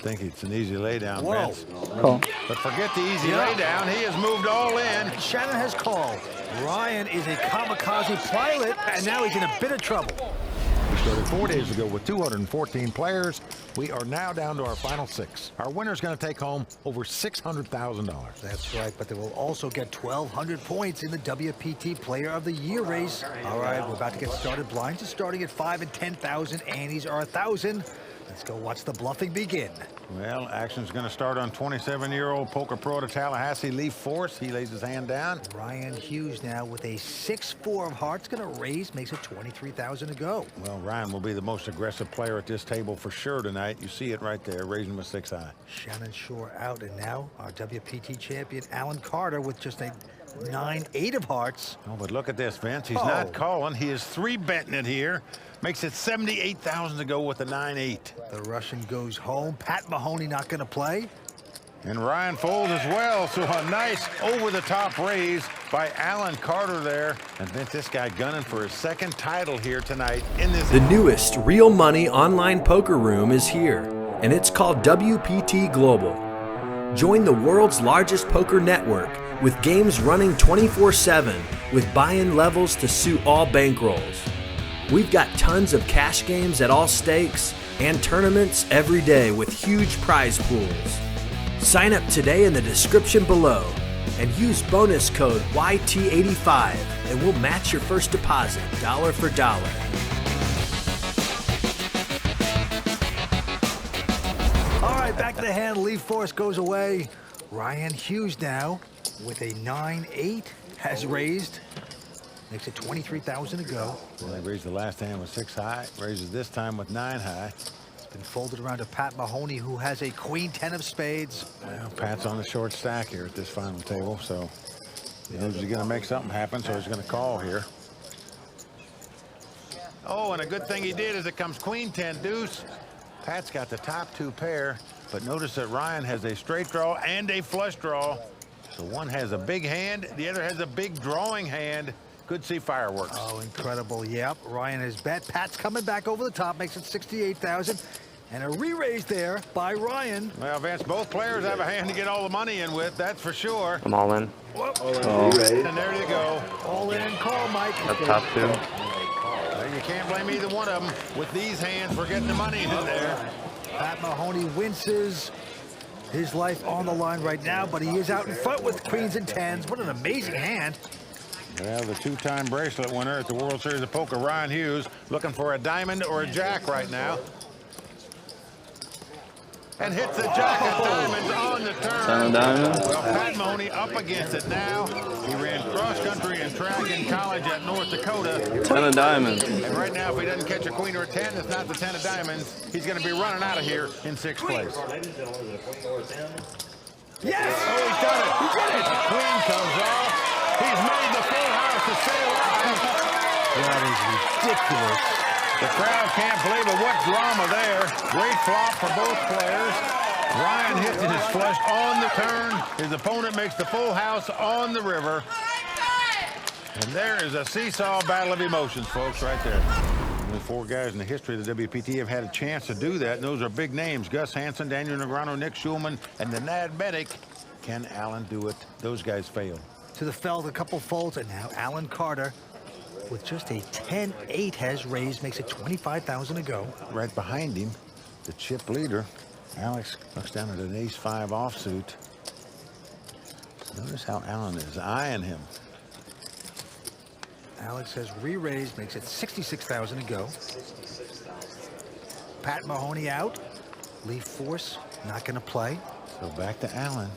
think it's an easy laydown, Whoa. Vince. Call. But forget the easy laydown. He has moved all in. Shannon has called. Ryan is a kamikaze pilot, and now he's in a bit of trouble. We started 4 days ago with 214 players. We are now down to our final 6. Our winner's going to take home over $600,000. That's right, but they will also get 1,200 points in the WPT Player of the Year race. All right, we're about to get started. Blinds are starting at 5 and 10,000. Antes are 1,000. Let's go watch the bluffing begin. Well, action's going to start on 27-year-old poker pro out of Tallahassee, Leif Force. He lays his hand down. Ryan Hughes now with a 6-4 of hearts, going to raise, makes it 23,000 to go. Well, Ryan will be the most aggressive player at this table for sure tonight. You see it right there, raising with 6 high. Shannon Shorr out, and now our WPT champion, Alan Carter, with just a 9-8 of hearts. Oh, but look at this, Vince. He's not calling. He is 3-betting it here. Makes it 78,000 to go with the 9-8. The Russian goes home. Pat Mahoney not going to play. And Ryan folds as well, so a nice over-the-top raise by Alan Carter there. And Vince, this guy gunning for his 2nd title here tonight in this. The newest real money online poker room is here, and it's called WPT Global. Join the world's largest poker network with games running 24/7 with buy-in levels to suit all bankrolls. We've got tons of cash games at all stakes and tournaments every day with huge prize pools. Sign up today in the description below and use bonus code YT85 and we'll match your first deposit dollar for dollar. All right, back to the hand. Leif Force goes away. Ryan Hughes now with a 9-8 has raised. Makes it 23,000 to go. Well, he raised the last hand with 6 high. Raises this time with 9 high. It's been folded around to Pat Mahoney, who has a queen 10 of spades. Well, Pat's on the short stack here at this final table, so he knows he's going to make something happen, so he's going to call here. Oh, and a good thing he did is it comes queen 10 deuce. Pat's got the top 2 pair, but notice that Ryan has a straight draw and a flush draw. So one has a big hand, the other has a big drawing hand. Could see fireworks. Oh, incredible. Yep, Ryan has bet. Pat's coming back over the top, makes it 68,000. And a re-raise there by Ryan. Well, Vince, both players have a hand to get all the money in with, that's for sure. I'm all in. Whoop. Oh. And there you go. All in and call, Mike. Up top 2. Well, you can't blame either one of them with these hands for getting the money in there. Pat Mahoney winces. His life on the line right now, but he is out in front with queens and 10s. What an amazing hand. Well, the 2-time bracelet winner at the World Series of Poker, Ryan Hughes, looking for a diamond or a jack right now. And hits the jack of diamonds on the turn. 10 of diamonds. Well, Pat Mahoney up against it now. He ran cross-country and track in college at North Dakota. 10 of diamonds. And right now, if he doesn't catch a queen or a 10, it's not the 10 of diamonds. He's going to be running out of here in 6th place. Yes! Oh, he's done it. He did it. The queen comes off. He's made the full house to stay alive. That is ridiculous. The crowd can't believe it. What drama there. Great flop for both players. Ryan hits his flush on the turn. His opponent makes the full house on the river. And there is a seesaw battle of emotions, folks, right there. Only 4 guys in the history of the WPT have had a chance to do that. And those are big names. Gus Hansen, Daniel Negreanu, Nick Schulman, and the Nad Medic. Can Alan do it? Those guys failed. To the feld, a couple folds, and now Alan Carter with just a 10-8 has raised, makes it 25,000 to go. Right behind him, the chip leader, Alex, looks down at an ace-5 offsuit. Notice how Alan is eyeing him. Alex has re-raised, makes it 66,000 to go. Pat Mahoney out. Leif Force not going to play. So back to Alan.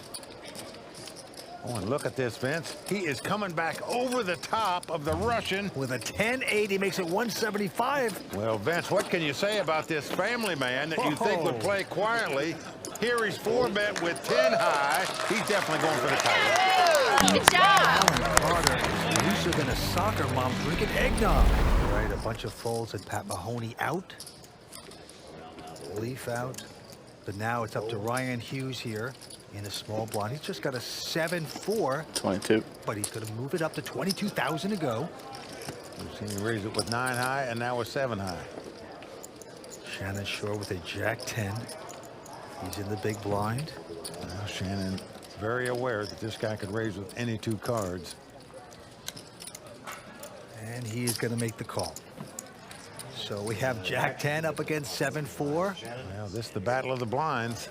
Oh, and look at this, Vince. He is coming back over the top of the Russian. With a 10-8, he makes it 175. Well, Vince, what can you say about this family man that you think would play quietly? Here he's 4-bet with 10 high. He's definitely going for the title. Good job. Alan Carter is looser than a soccer mom drinking eggnog. All right, a bunch of folds and Pat Mahoney out. Leif out. But now it's up to Ryan Hughes here in a small blind. He's just got a 7-4. 22. But he's going to move it up to 22,000 to go. We've seen him raise it with 9 high and now with 7 high. Shannon Shorr with a Jack 10. He's in the big blind. Now Shannon very aware that this guy could raise with any two cards. And he is going to make the call. So we have Jack 10 up against 7-4. Well, this is the battle of the blinds.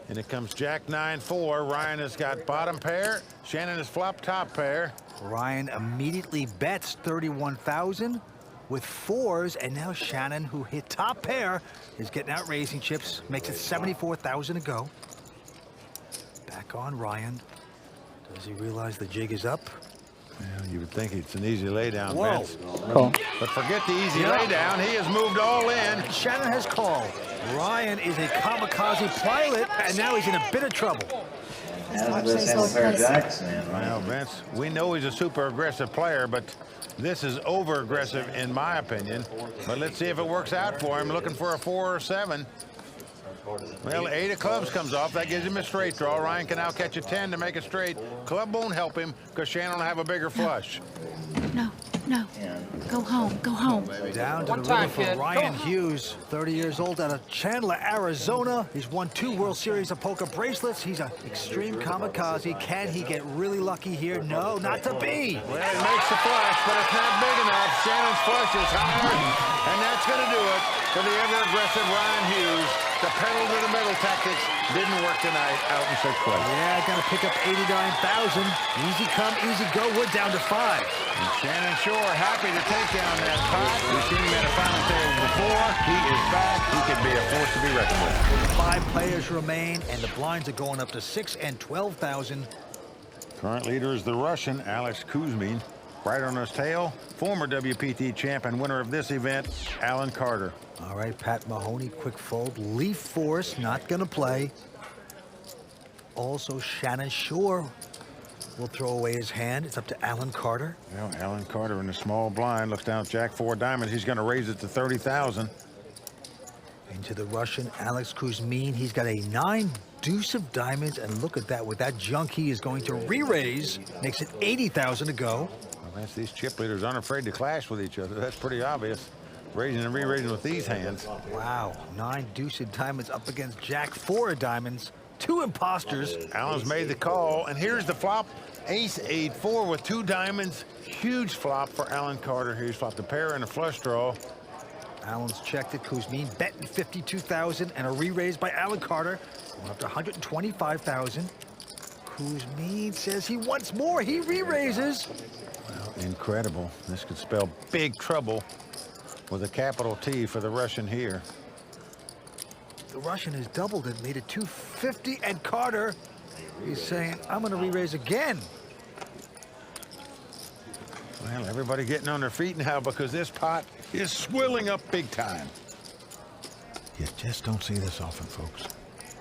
And it comes Jack 9-4. Ryan has got bottom pair. Shannon has flopped top pair. Ryan immediately bets 31,000 with fours, and now Shannon, who hit top pair, is getting out raising chips. Makes it 74,000 to go. Back on Ryan. Does he realize the jig is up? Well, you would think it's an easy laydown, Whoa. Vince. But forget the easy laydown. He has moved all in. Shannon has called. Ryan is a kamikaze pilot, and now he's in a bit of trouble. Well, Vince, we know he's a super aggressive player, but this is over aggressive in my opinion. But let's see if it works out for him. Looking for a 4 or 7. Well, 8 of clubs comes off. That gives him a straight draw. Ryan can now catch a 10 to make it straight. Club won't help him because Shannon will have a bigger flush. No. Go home. Go home. Down to the river for Ryan Hughes, 30 years old, out of Chandler, Arizona. He's won 2 World Series of Poker bracelets. He's an extreme kamikaze. Can he get really lucky here? No, not to be. Well, he makes the flush, but it's not big enough. Shannon's flush is higher, and that's going to do it for the ever-aggressive Ryan Hughes. The pedal to the metal tactics didn't work tonight out in 6th place. Yeah, got to pick up 89,000. Easy come, easy go. We're down to 5. And Shannon Shorr happy to take down that pot. We've seen him at a final table before. He is back. He can be a force to be reckoned with. 5 players remain, and the blinds are going up to 6 and 12,000. Current leader is the Russian, Alex Kuzmin. Right on his tail, former WPT champ and winner of this event, Alan Carter. All right, Pat Mahoney, quick fold. Leif Force, not going to play. Also, Shannon Shorr will throw away his hand. It's up to Alan Carter. Well, Alan Carter in the small blind looks down at Jack 4 diamonds. He's going to raise it to 30,000. Into the Russian, Alex Kuzmin. He's got a 9 deuce of diamonds, and look at that. With that junk, he is going to re-raise. Makes it 80,000 to go. Well, that's these chip leaders aren't afraid to clash with each other. That's pretty obvious. Raising and re-raising with these hands. Wow, 9 deuce of diamonds up against Jack 4 of diamonds. 2 imposters. Alan's made the call, and here's the flop. Ace 8-4 with 2 diamonds. Huge flop for Alan Carter. He's flopped a pair and a flush draw. Alan's checked it. Kuzmin betting 52,000 and a re-raise by Alan Carter. Going up to 125,000. Kuzmin says he wants more. He re-raises. Well, incredible. This could spell big trouble with a capital T for the Russian here. The Russian has doubled it, made it 250, and Carter, he's saying, I'm going to re-raise again. Well, everybody getting on their feet now because this pot is swilling up big time. You just don't see this often, folks.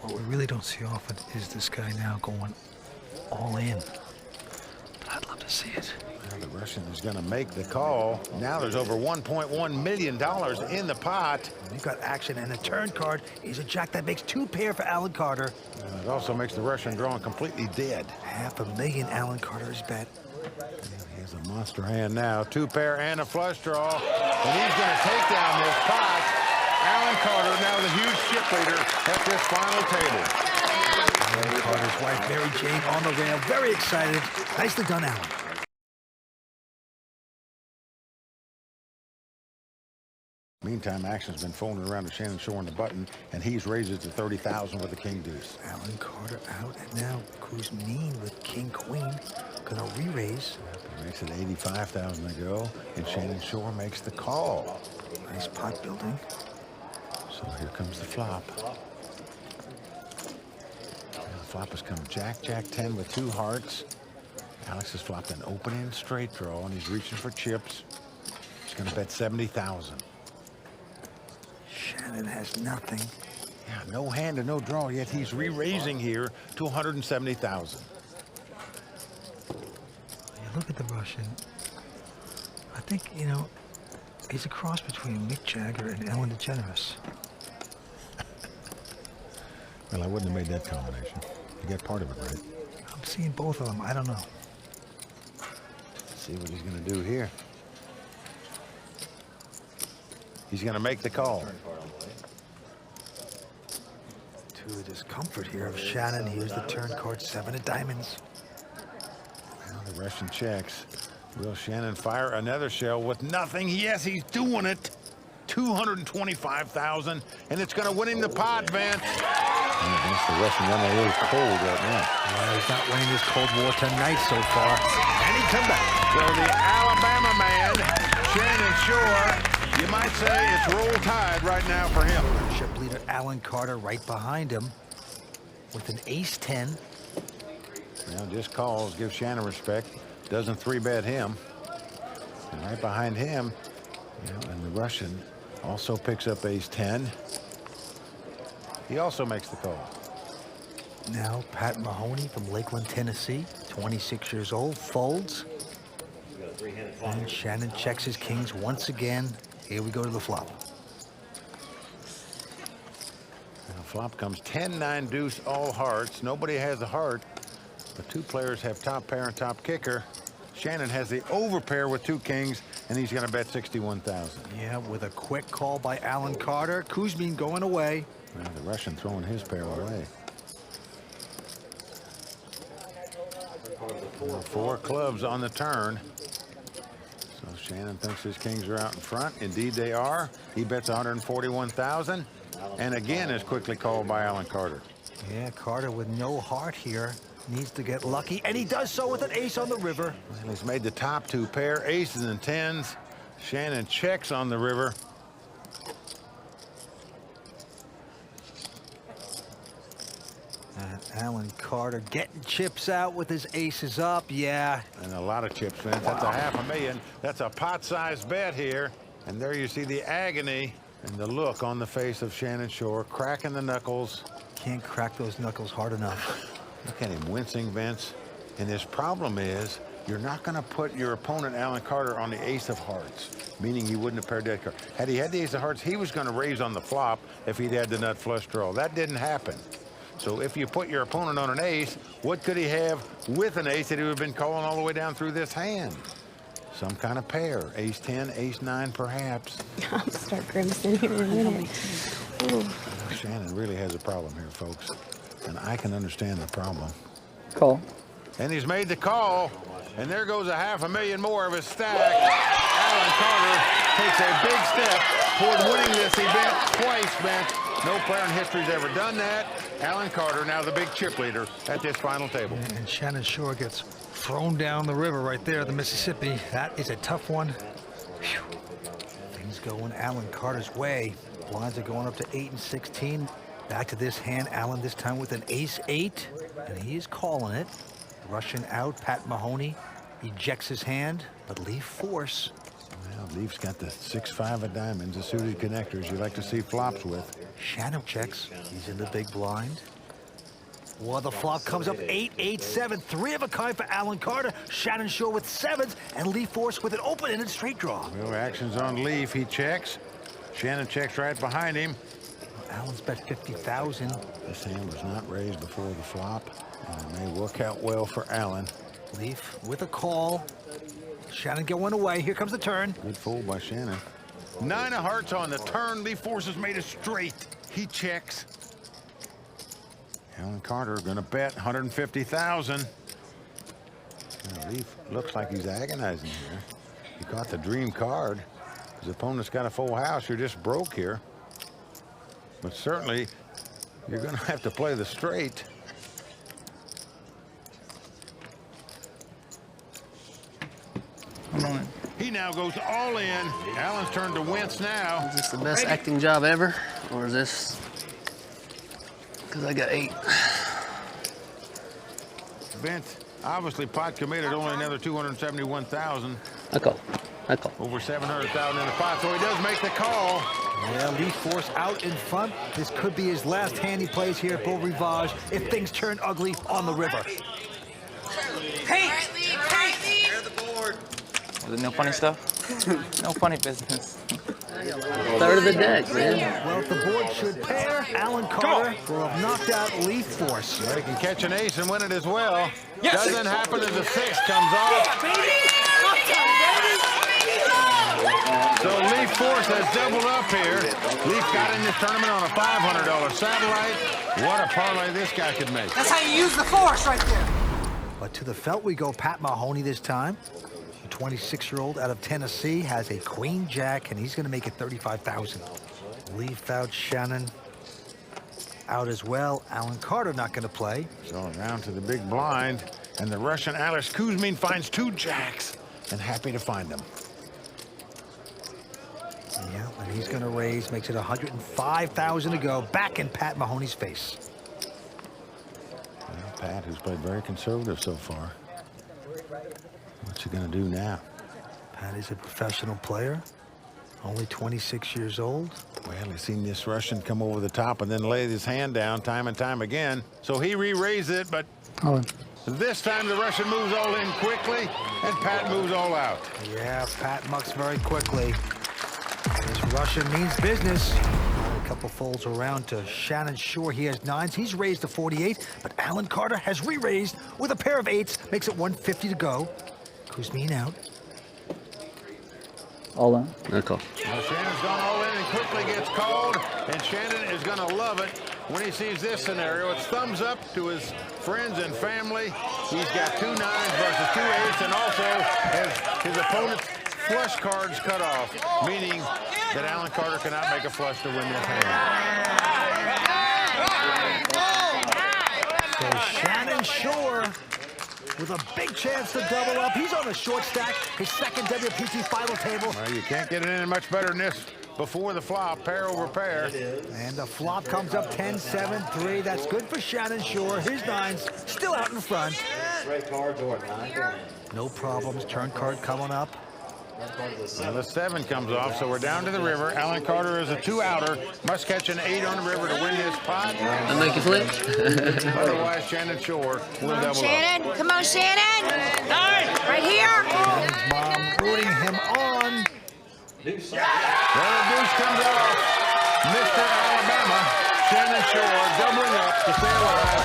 What we really don't see often is this guy now going all in. But I'd love to see it. Well, the Russian is going to make the call. Now there's over $1.1 million in the pot. We've got action, and a turn card is a jack that makes 2 pair for Alan Carter. And it also makes the Russian drawing completely dead. $500,000 Alan Carter's bet. He has a monster hand now. 2 pair and a flush draw. And he's going to take down this pot. Alan Carter, now the huge chip leader at this final table. Alan Carter's wife, Mary Jane, on the rail. Very excited. Nicely done, Alan. Meantime, action's been folding around to Shannon Shorr on the button, and he's raised it to 30,000 with the king deuce. Alan Carter out, and now Kuzmin with king queen. Gonna re-raise. He makes it 85,000 to go, and Shannon Shorr makes the call. Nice pot building. So here comes the flop. And the flop has come Jack, Jack 10 with 2 hearts. Alex has flopped an open-end straight draw, and he's reaching for chips. He's gonna bet 70,000. Shannon has nothing. Yeah, no hand and no draw, yet he's re-raising here to 170,000. You look at the Russian. I think, you know, he's a cross between Mick Jagger and Ellen DeGeneres. Well, I wouldn't have made that combination. You get part of it right. I'm seeing both of them. I don't know. Let's see what he's going to do here. He's going to make the call. To the discomfort here of Shannon, here's the turn card, 7 of diamonds. Now the Russian checks. Will Shannon fire another shell with nothing? Yes, he's doing it. 225,000, and it's going to win him the pot, Vince. Vince, the Russian running a little cold right now. Yeah, he's not winning this Cold War tonight so far. And he come back. So the Alabama man, Shannon Shorr, you might say it's roll tide right now for him. Chip leader Alan Carter right behind him with an ace-10. Now just calls, give Shannon respect. Doesn't 3-bet him. And right behind him, and the Russian also picks up ace-10. He also makes the call. Now Pat Mahoney from Lakeland, Tennessee, 26 years old, folds. And Shannon checks his kings once again. Here we go to the flop. Now flop comes 10-9 deuce, all hearts. Nobody has a heart. The two players have top pair and top kicker. Shannon has the overpair with 2 kings, and he's going to bet 61,000. Yeah, with a quick call by Alan Carter. Kuzmin going away. Now the Russian throwing his pair away. 4 clubs on the turn. So Shannon thinks his kings are out in front. Indeed they are. He bets 141,000, and again is quickly called by Alan Carter. Yeah, Carter with no heart here. Needs to get lucky, and he does so with an ace on the river. And he's made the top 2 pair, aces and 10s. Shannon checks on the river. Alan Carter getting chips out with his aces up, yeah. And a lot of chips, Vince. That's a $500,000. That's a pot-sized bet here. And there you see the agony and the look on the face of Shannon Shorr, cracking the knuckles. Can't crack those knuckles hard enough. Look at him wincing, Vince. And his problem is you're not going to put your opponent, Alan Carter, on the ace of hearts, meaning he wouldn't have paired that card. Had he had the ace of hearts, he was going to raise on the flop if he'd had the nut flush draw. That didn't happen. So if you put your opponent on an ace, what could he have with an ace that he would have been calling all the way down through this hand? Some kind of pair. Ace-10, ace-9, perhaps. I'll start grimacing here in a minute. Ooh. Shannon really has a problem here, folks. And I can understand the problem. Call. And he's made the call. And there goes a $500,000 more of his stack. Alan Carter takes a big step toward winning this event twice, Vince. No player in history has ever done that. Alan Carter, now the big chip leader at this final table. And Shannon Shorr gets thrown down the river right there, the Mississippi. That is a tough one. Whew. Things going Alan Carter's way. Blinds are going up to 8 and 16. Back to this hand, Alan this time with an ace-8, and he is calling it. Russian out, Pat Mahoney ejects his hand, but Leif Force. Well, Leif's got the 6-5 of diamonds, the suited connectors you like to see flops with. Shannon checks. He's in the big blind. Well, the flop comes up 8-8-7. 3 of a kind for Alan Carter. Shannon Shorr with 7s, and Leif Force with an open-ended straight draw. Well, action's on Leif. He checks. Shannon checks right behind him. Alan's bet 50,000. This hand was not raised before the flop, and it may work out well for Alan. Leif with a call. Shannon going away. Here comes the turn. Good fold by Shannon. 9 of hearts on the turn. Leif Force has made it straight. He checks. Alan Carter going to bet 150,000. Leif looks like he's agonizing here. He caught the dream card. His opponent's got a full house. You're just broke here. But certainly, you're going to have to play the straight. Come on. He now goes all in. Alan's turn to wince now. Is this the best acting job ever? Or is this because I got 8? Vince, obviously pot committed, only another 271,000. I call. Over 700,000 in the pot, so he does make the call. Yeah, Leif Force out in front. This could be his last hand he plays here at Beau Rivage if things turn ugly on the river. Hey! Clear the board. Was it no funny stuff? No funny business. Third of the deck, man. Well, if the board should pair, Alan Carter will have knocked out Leif Force. Well, he can catch an ace and win it as well. Yes. Doesn't happen as the 6 comes off. Baby! So Leif Force has doubled up here. Leif got in this tournament on a $500 satellite. What a parlay this guy could make. That's how you use the force right there. But to the felt we go. Pat Mahoney this time. The 26-year-old out of Tennessee has a queen jack, and he's going to make it $35,000. Leif out, Shannon out as well. Alan Carter not going to play. So around to the big blind, and the Russian Alex Kuzmin finds 2 jacks, and happy to find them. Yeah, and he's going to raise, makes it $105,000 to go. Back in Pat Mahoney's face. Well, Pat, who's played very conservative so far. What's he going to do now? Pat is a professional player, only 26 years old. Well, he's seen this Russian come over the top and then lay his hand down time and time again. So he re-raised it, but this time the Russian moves all in quickly, and Pat moves all out. Yeah, Pat mucks very quickly. This Russian means business. A couple folds around to Shannon Shorr. He has 9s. He's raised to 48, but Alan Carter has re-raised with a pair of 8s. Makes it 150 to go. Kuzmin out. All in. Good call. Well, Shannon's gone all in and quickly gets called, and Shannon is going to love it when he sees this scenario. It's thumbs up to his friends and family. He's got 2 9s versus 2 8s, and also has his opponent's flush cards cut off, meaning that Alan Carter cannot make a flush to win this hand. So Shannon Shorr with a big chance to double up. He's on the short stack, his second WPT final table. Well, you can't get it in much better than this before the flop, pair over pair. And the flop comes up 10, 7, 3. That's good for Shannon Shorr. His 9s still out in front. No problems. Turn card coming up. Well, the 7 comes off, so we're down to the river. Alan Carter is a 2-outer. Must catch an 8 on the river to win this pot. I'll make you flip. Otherwise, Shannon Shorr will double Shannon, up. come on, Shannon. Right here. Shannon's mom rooting him on. Well, the deuce comes off. Mr. Alabama, Shannon Shorr, doubling up to stay alive.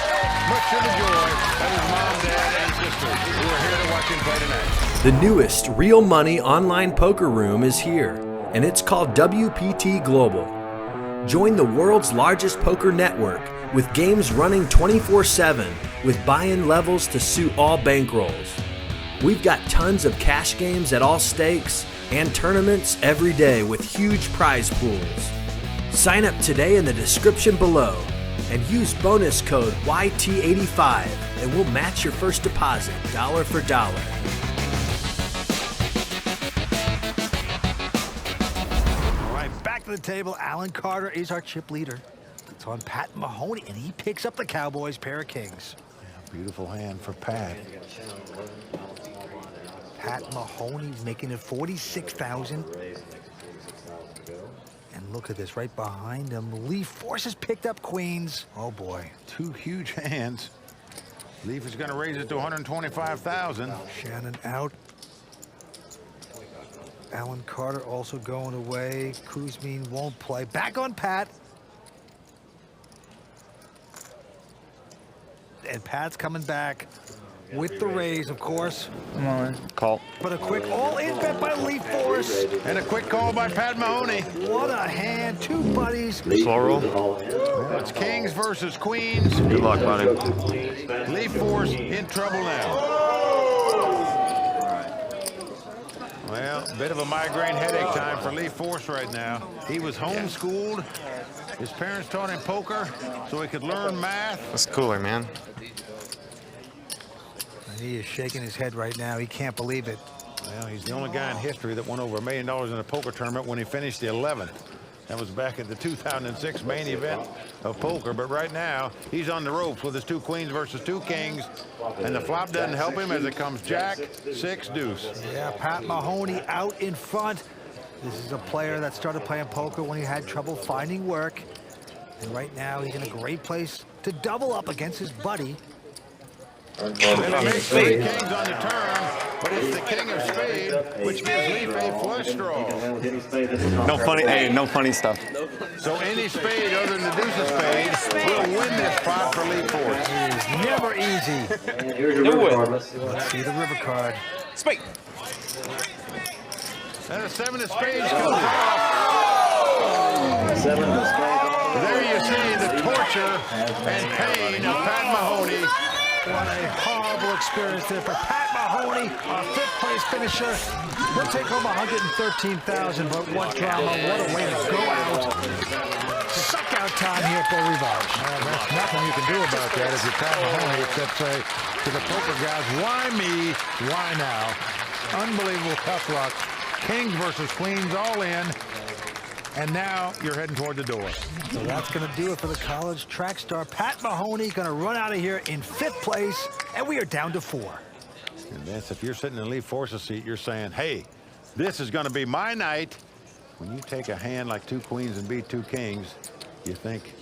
Much to the joy of his mom, dad, and sister who are here to watch him play tonight. The newest real money online poker room is here, and it's called WPT Global. Join the world's largest poker network with games running 24/7 with buy-in levels to suit all bankrolls. We've got tons of cash games at all stakes and tournaments every day with huge prize pools. Sign up today in the description below and use bonus code YT85 and we'll match your first deposit dollar for dollar. Back to the table, Alan Carter is our chip leader. It's on Pat Mahoney, and he picks up the Cowboys' pair of kings. Yeah, beautiful hand for Pat. Pat Mahoney making it 46,000. And look at this, right behind him. Leif Force has picked up queens. Oh, boy. 2 huge hands. Leif is going to raise it to 125,000. Shannon out. Alan Carter also going away. Kuzmin won't play. Back on Pat. And Pat's coming back with the raise, of course. Come on. Call. But a quick all-in bet by Leif Force. And a quick call by Pat Mahoney. What a hand. 2 buddies. Slow roll. Well, it's kings versus queens. Good luck, buddy. Leif Force in trouble now. Well, a bit of a migraine headache time for Leif Force right now. He was homeschooled. His parents taught him poker so he could learn math. That's cooler, man. And he is shaking his head right now. He can't believe it. Well, he's the only guy in history that won over $1 million in a poker tournament when he finished the 11th. That was back at the 2006 main event of poker. But right now, he's on the ropes with his 2 queens versus 2 kings. And the flop doesn't help him as it comes jack, 6, deuce. Yeah, Pat Mahoney out in front. This is a player that started playing poker when he had trouble finding work. And right now, he's in a great place to double up against his buddy. Well, he makes 3 kings on the turn, but it's the king of spade, which gives Leif a flush draw. No funny stuff. So any spade other than the deuce of spade will win this pot for Leif Force. It is never easy. Do it. Let's see the river card. Spade. And a 7 of spades comes off. There you see the torture and pain of Pat Mahoney. What a horrible experience there for Pat Mahoney, our 5th place finisher. He'll take home $113,000, but what drama, what a way to go out. Suck out time here for Rivage. There's nothing you can do about that if you're Pat Mahoney except say to the poker guys, why me, why now? Unbelievable tough luck. Kings versus queens all in. And now you're heading toward the door. So that's going to do it for the college track star. Pat Mahoney going to run out of here in 5th place, and we are down to 4. And that's if you're sitting in Leif Force's seat, you're saying, hey, this is going to be my night. When you take a hand like 2 queens and beat 2 kings, you think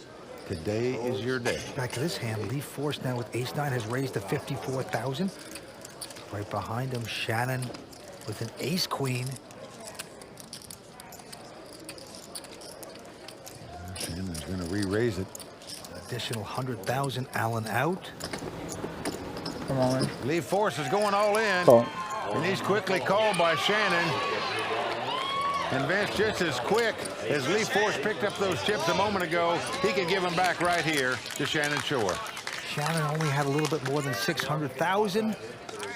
today is your day. Back to this hand, Leif Force now with ace-9 has raised to $54,000. Right behind him, Shannon with an ace-queen. Shannon's going to re-raise it. Additional 100,000, Allen out. Come on. Leif Force is going all in. And he's quickly called by Shannon. And Vince, just as quick as Leif Force picked up those chips a moment ago, he can give them back right here to Shannon Shorr. Shannon only had a little bit more than 600,000.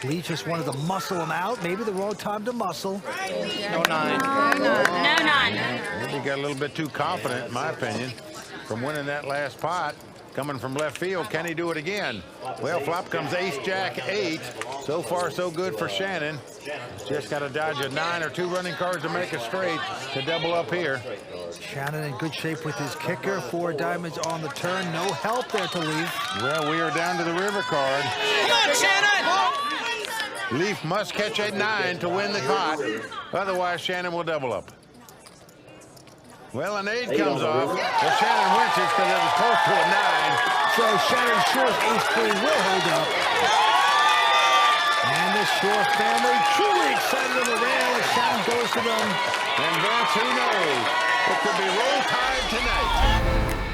Leif just wanted to muscle him out. Maybe the wrong time to muscle. No 9. No 9. Maybe he got a little bit too confident, in my opinion, from winning that last pot. Coming from left field, can he do it again? Well, flop comes ace-jack-8. So far, so good for Shannon. Just got to dodge a 9 or 2 running cards to make a straight to double up here. Shannon in good shape with his kicker. 4 diamonds on the turn. No help there to Leif. Well, we are down to the river card. Come on, Shannon! Leif must catch a 9 to win the pot. Otherwise, Shannon will double up. Well, an 8 comes off. Well, Shannon winces because it was close to a 9. So Shannon Shorr's ace-queen will hold up. And the Shorr family truly excited on the rail as Shannon goes to them. And Vince, who knows? It could be roll tide tonight.